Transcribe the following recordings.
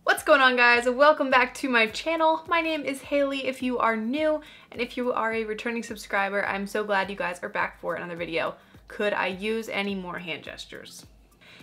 What's going on, guys? Welcome back to my channel. My name is Haley if you are new, and if you are a returning subscriber, I'm so glad you guys are back for another video. Could I use any more hand gestures?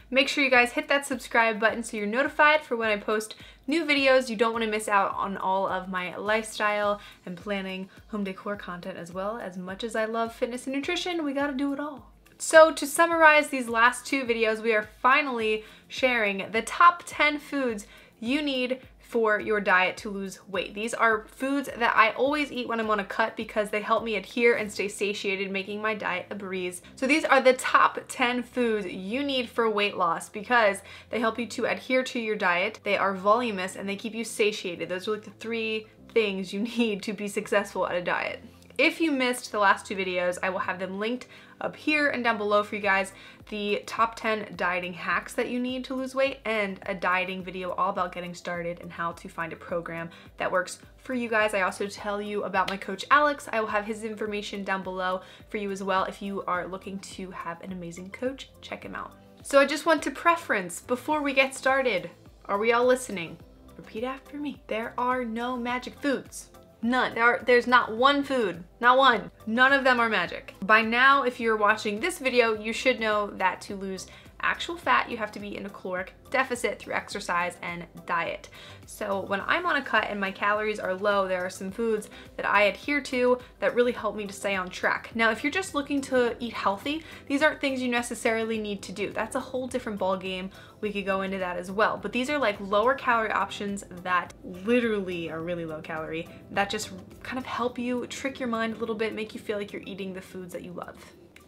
Make sure you guys hit that subscribe button so you're notified for when I post new videos. You don't want to miss out on all of my lifestyle and planning home decor content as well. As much as I love fitness and nutrition, we gotta do it all. So to summarize these last two videos, we are finally sharing the top 10 foods you need for your diet to lose weight. These are foods that I always eat when I'm on a cut because they help me adhere and stay satiated, making my diet a breeze. So these are the top 10 foods you need for weight loss because they help you to adhere to your diet, they are voluminous, and they keep you satiated. Those are like the three things you need to be successful at a diet. If you missed the last two videos, I will have them linked up here and down below for you guys. The top 10 dieting hacks that you need to lose weight and a dieting video all about getting started and how to find a program that works for you guys. I also tell you about my coach Alex. I will have his information down below for you as well. If you are looking to have an amazing coach, check him out. So I just want to preference before we get started. Are we all listening? Repeat after me. There are no magic foods. None. There's not one food. Not one. None of them are magic. By now, if you're watching this video, you should know that to lose actual fat, you have to be in a caloric deficit through exercise and diet. So when I'm on a cut and my calories are low, there are some foods that I adhere to that really help me to stay on track. Now, if you're just looking to eat healthy, these aren't things you necessarily need to do. That's a whole different ball game. We could go into that as well. But these are like lower calorie options that literally are really low calorie, that just kind of help you trick your mind a little bit, make you feel like you're eating the foods that you love.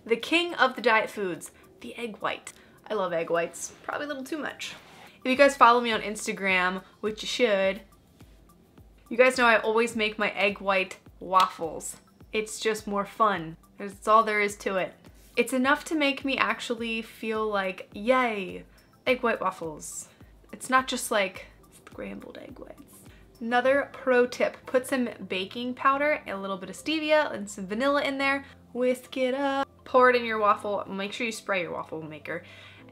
The king of the diet foods, the egg white. I love egg whites, probably a little too much. If you guys follow me on Instagram, which you should, you guys know I always make my egg white waffles. It's just more fun. That's all there is to it. It's enough to make me actually feel like, yay, egg white waffles. It's not just like scrambled egg whites. Another pro tip, put some baking powder, a little bit of stevia, and some vanilla in there. Whisk it up, pour it in your waffle. Make sure you spray your waffle maker.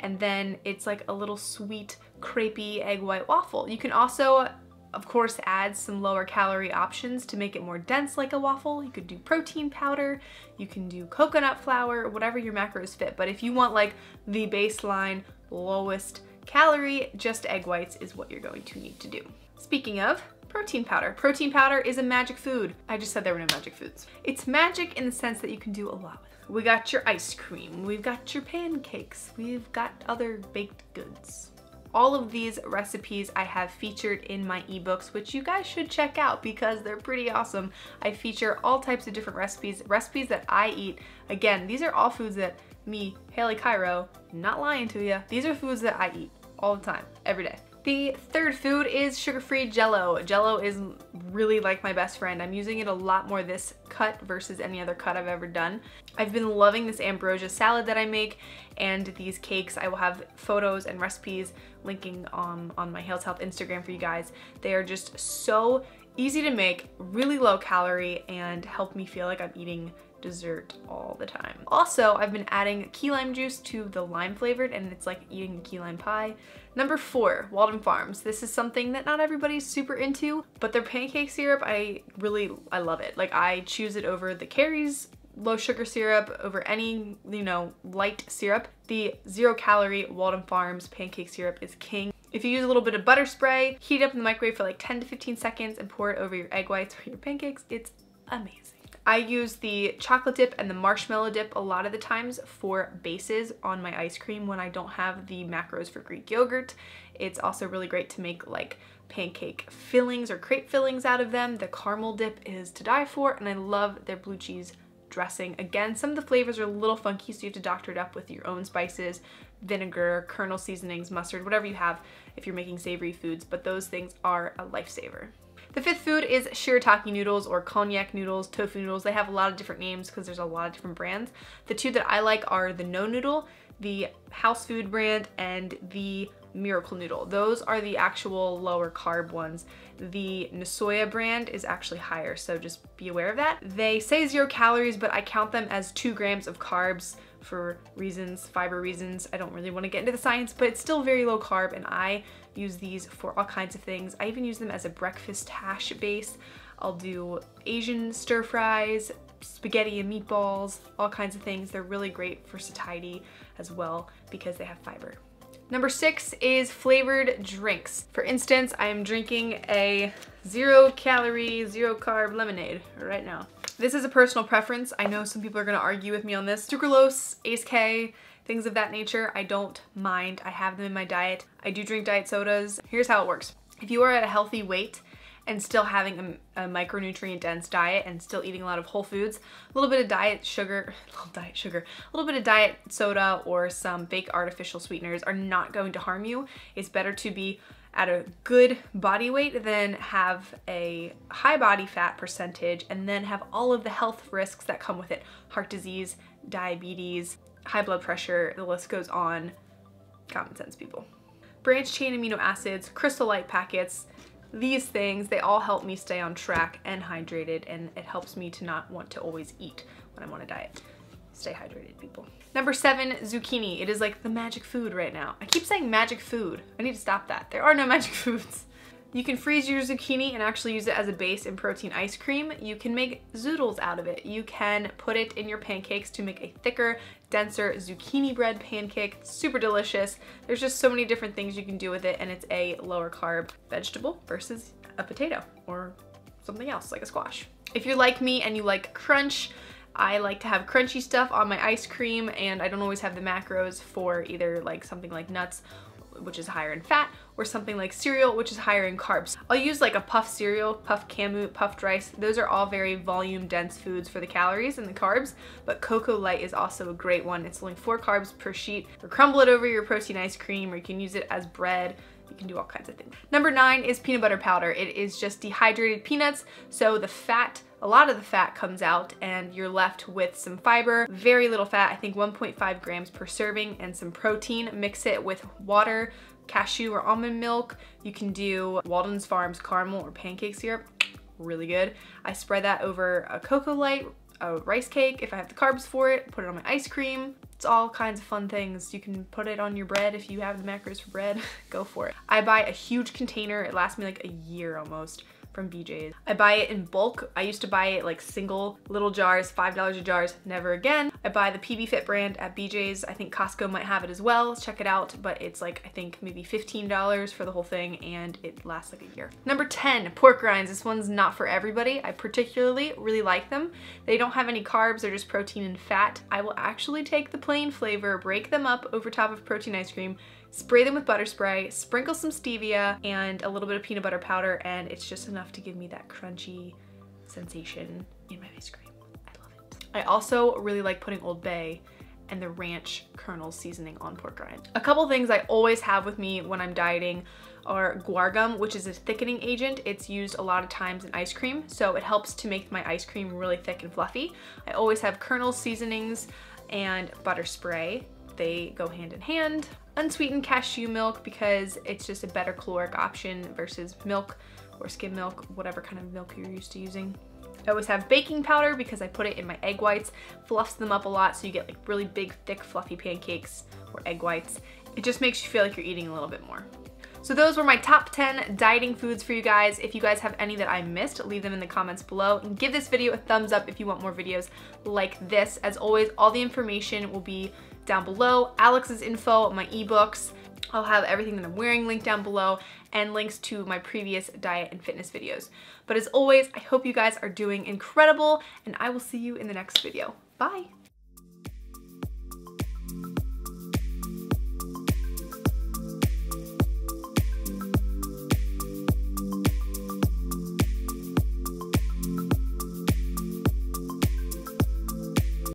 And then it's like a little sweet, crepey egg white waffle. You can also, of course, add some lower calorie options to make it more dense like a waffle. You could do protein powder, you can do coconut flour, whatever your macros fit. But if you want like the baseline, lowest calorie, just egg whites is what you're going to need to do. Speaking of protein powder. Protein powder is a magic food. I just said there were no magic foods. It's magic in the sense that you can do a lot with it. We got your ice cream, we've got your pancakes, we've got other baked goods. All of these recipes I have featured in my ebooks, which you guys should check out because they're pretty awesome. I feature all types of different recipes that I eat. Again, these are all foods that me, Haley Cairo, not lying to you, these are foods that I eat all the time, every day. The third food is sugar-free JellO. JellO is really like my best friend. I'm using it a lot more this cut versus any other cut I've ever done. I've been loving this ambrosia salad that I make and these cakes. I will have photos and recipes linking on my Hale's Health Instagram for you guys. They are just so easy to make, really low calorie, and help me feel like I'm eating dessert all the time. Also, I've been adding key lime juice to the lime flavored and it's like eating a key lime pie. Number 4, Walden Farms. This is something that not everybody's super into, but their pancake syrup, I love it. Like I choose it over the Carrie's low sugar syrup, over any, light syrup. The 0 calorie Walden Farms pancake syrup is king. If you use a little bit of butter spray, heat it up in the microwave for like 10 to 15 seconds and pour it over your egg whites or your pancakes, it's amazing. I use the chocolate dip and the marshmallow dip a lot of the times for bases on my ice cream when I don't have the macros for Greek yogurt. It's also really great to make like pancake fillings or crepe fillings out of them. The caramel dip is to die for, and I love their blue cheese dressing. Again, some of the flavors are a little funky, so you have to doctor it up with your own spices, vinegar, kernel seasonings, mustard, whatever you have if you're making savory foods, but those things are a lifesaver. The fifth food is shirataki noodles or konjac noodles, tofu noodles. They have a lot of different names because there's a lot of different brands. The two that I like are the No Noodle, the House Food brand, and the Miracle Noodle. Those are the actual lower carb ones. The Nasoya brand is actually higher, so just be aware of that. They say 0 calories, but I count them as 2 grams of carbs for reasons, fiber reasons. I don't really want to get into the science, but it's still very low carb, and I use these for all kinds of things. I even use them as a breakfast hash base. I'll do Asian stir fries, spaghetti and meatballs, all kinds of things. They're really great for satiety as well because they have fiber. Number 6 is flavored drinks. For instance, I am drinking a 0-calorie, 0-carb lemonade right now. This is a personal preference. I know some people are gonna argue with me on this. Sucralose, Ace K, things of that nature, I don't mind. I have them in my diet. I do drink diet sodas. Here's how it works. If you are at a healthy weight and still having a micronutrient dense diet and still eating a lot of whole foods, a little bit of diet sugar, a little bit of diet soda or some fake artificial sweeteners are not going to harm you. It's better to be at a good body weight than have a high body fat percentage and then have all of the health risks that come with it. Heart disease, diabetes, high blood pressure, the list goes on. Common sense, people. Branched chain amino acids, crystal light packets, these things, they all help me stay on track and hydrated, and it helps me to not want to always eat when I'm on a diet. Stay hydrated, people. Number 7, zucchini. It is like the magic food right now. I keep saying magic food. I need to stop that. There are no magic foods. You can freeze your zucchini and actually use it as a base in protein ice cream. You can make zoodles out of it. You can put it in your pancakes to make a thicker, denser zucchini bread pancake. Super delicious. There's just so many different things you can do with it, and it's a lower carb vegetable versus a potato or something else like a squash. If you're like me and you like crunch, I like to have crunchy stuff on my ice cream, and I don't always have the macros for either like something like nuts, which is higher in fat, or something like cereal, which is higher in carbs. I'll use like a puffed cereal, puffed kamut, puffed rice. Those are all very volume dense foods for the calories and the carbs, but Cocoa Light is also a great one. It's only 4 carbs per sheet. Or crumble it over your protein ice cream, or you can use it as bread. You can do all kinds of things. Number 9 is peanut butter powder. It is just dehydrated peanuts, so the fat, a lot of the fat comes out and you're left with some fiber, very little fat, I think 1.5 grams per serving, and some protein. Mix it with water, cashew or almond milk. You can do Walden's Farms caramel or pancake syrup, really good. I spread that over a Cocoa Light, a rice cake if I have the carbs for it, put it on my ice cream. It's all kinds of fun things. You can put it on your bread if you have the macros for bread, go for it. I buy a huge container, it lasts me like a year almost, from BJ's. I buy it in bulk. I used to buy it like single little jars, $5 a jars, never again. I buy the PB Fit brand at BJ's. I think Costco might have it as well. Check it out, but it's like, I think maybe $15 for the whole thing, and it lasts like a year. Number 10, pork rinds. This one's not for everybody. I particularly really like them. They don't have any carbs, they're just protein and fat. I will actually take the plain flavor, break them up over top of protein ice cream, spray them with butter spray, sprinkle some stevia and a little bit of peanut butter powder, and it's just enough to give me that crunchy sensation in my ice cream. I love it. I also really like putting Old Bay and the ranch kernel seasoning on pork rind. A couple things I always have with me when I'm dieting are guar gum, which is a thickening agent. It's used a lot of times in ice cream, so it helps to make my ice cream really thick and fluffy. I always have kernel seasonings and butter spray. They go hand in hand. Unsweetened cashew milk, because it's just a better caloric option versus milk or skim milk, whatever kind of milk you're used to using. I always have baking powder because I put it in my egg whites, fluffs them up a lot so you get like really big, thick, fluffy pancakes or egg whites. It just makes you feel like you're eating a little bit more. So those were my top 10 dieting foods for you guys. If you guys have any that I missed, leave them in the comments below, and give this video a thumbs up if you want more videos like this. As always, all the information will be down below. Alex's info, my ebooks. I'll have everything that I'm wearing linked down below, and links to my previous diet and fitness videos. But as always, I hope you guys are doing incredible, and I will see you in the next video. Bye.